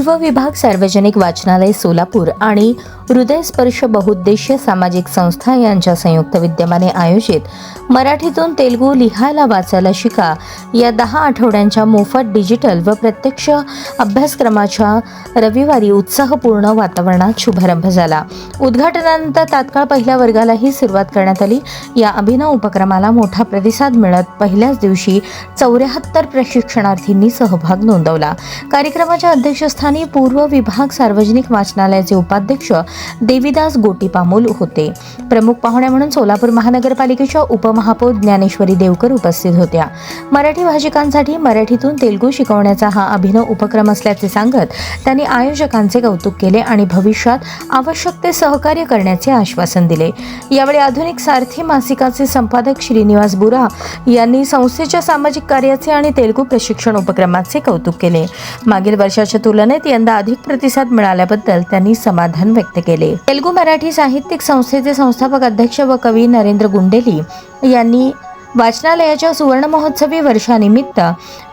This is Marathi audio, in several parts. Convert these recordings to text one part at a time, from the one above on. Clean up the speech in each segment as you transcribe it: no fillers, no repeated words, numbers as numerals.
पूर्व विभाग सार्वजनिक वाचनालय सोलापूर आणि हृदयस्पर्श बहुउद्देशीय सामाजिक संस्था यांच्या संयुक्त विद्यमाने आयोजित मराठीतून तेलुगू लिहायला वाचायला शिका या 10 आठवड्यांच्या मोफत डिजिटल व प्रत्यक्ष अभ्यासक्रमाच्या रविवारी उत्साहपूर्ण वातावरणात शुभारंभ झाला। उद्घाटनानंतर तात्काळ पहिल्या वर्गालाही सुरुवात करण्यात आली। या अभिनव उपक्रमाला मोठा प्रतिसाद मिळत पहिल्याच दिवशी 74 प्रशिक्षणार्थींनी सहभाग नोंदवला। कार्यक्रमाच्या अध्यक्षस्थानी पूर्व विभाग सार्वजनिक वाचनालयाचे उपाध्यक्ष देविदास गोटीपामोल होते। प्रमुख पाहुण्या म्हणून सोलापूर महानगरपालिकेच्या उपमहापौर ज्ञानेश्वरी देवकर उपस्थित होत्या। मराठी भाषिकांसाठी मराठीतून तेलुगू शिकवण्याचा हा अभिनव उपक्रम असल्याचे सांगत त्यांनी आयोजकांचे कौतुक केले आणि भविष्यात आवश्यक ते सहकार्य करण्याचे आश्वासन दिले। यावेळी आधुनिक सारथी मासिकाचे संपादक श्रीनिवास बुरा यांनी संस्थेच्या सामाजिक कार्याचे आणि तेलुगू प्रशिक्षण उपक्रमाचे कौतुक केले। मागील वर्षाच्या तुलनेत यंदा अधिक प्रतिसाद मिळाल्याबद्दल त्यांनी समाधान व्यक्त केले। तेलुगू मराठी साहित्यिक संस्थेचे संस्थापक अध्यक्ष व कवी नरेंद्र गुंडेली यांनी वाचनालयाच्या सुवर्ण महोत्सवी वर्षानिमित्त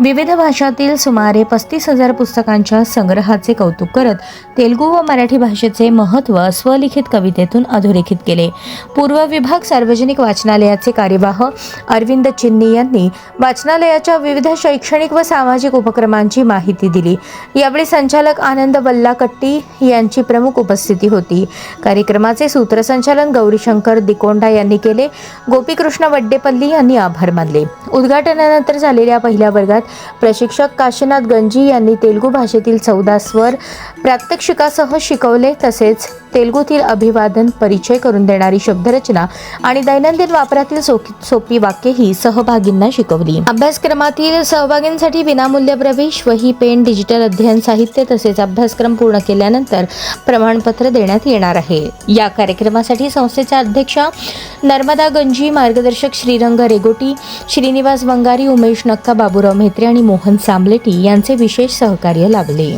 विविध भाषातील सुमारे 35,000 पुस्तकांच्या संग्रहाचे कौतुक करत तेलुगू व मराठी भाषेचे महत्त्व स्वलिखित कवितेतून अधोरेखित केले। पूर्व विभाग सार्वजनिक वाचनालयाचे कार्यवाह अरविंद चिन्नी यांनी वाचनालयाच्या विविध शैक्षणिक व सामाजिक उपक्रमांची माहिती दिली। यावेळी संचालक आनंद वल्लाकट्टी यांची प्रमुख उपस्थिती होती। कार्यक्रमाचे सूत्रसंचालन गौरीशंकर दिकोंडा यांनी केले। गोपीकृष्ण वड्डेपल्ली यांनी आभार मानले। उद्घाटनानंतर झालेल्या पहिल्या वर्गात प्रशिक्षक काशीनाथ गंजी यांनी तेलुगू भाषेतील 14 स्वर प्रात्यक्षिकासह शिकवले। तसेच तेलुगूतील अभिवादन, परिचय करून देणारी शब्दरचना आणि दैनंदिन वापरातील सोपी वाक्येही सहभागींना शिकवली। अभ्यासक्रमातील सहभागींसाठी विनामूल्य प्रवेश, वही, पेन, डिजिटल अध्ययन साहित्य तसेच अभ्यासक्रम पूर्ण केल्यानंतर प्रमाणपत्र देण्यात येणार आहे। या कार्यक्रमासाठी संस्थेचे अध्यक्ष नर्मदा गंजी, मार्गदर्शक श्रीरंग रेगोटी, श्रीनिवास वंगारी, उमेश नक्का, बाबूराव म्हेत्रे आणि मोहन सांबलेटी यांचे विशेष सहकार्य लाभले।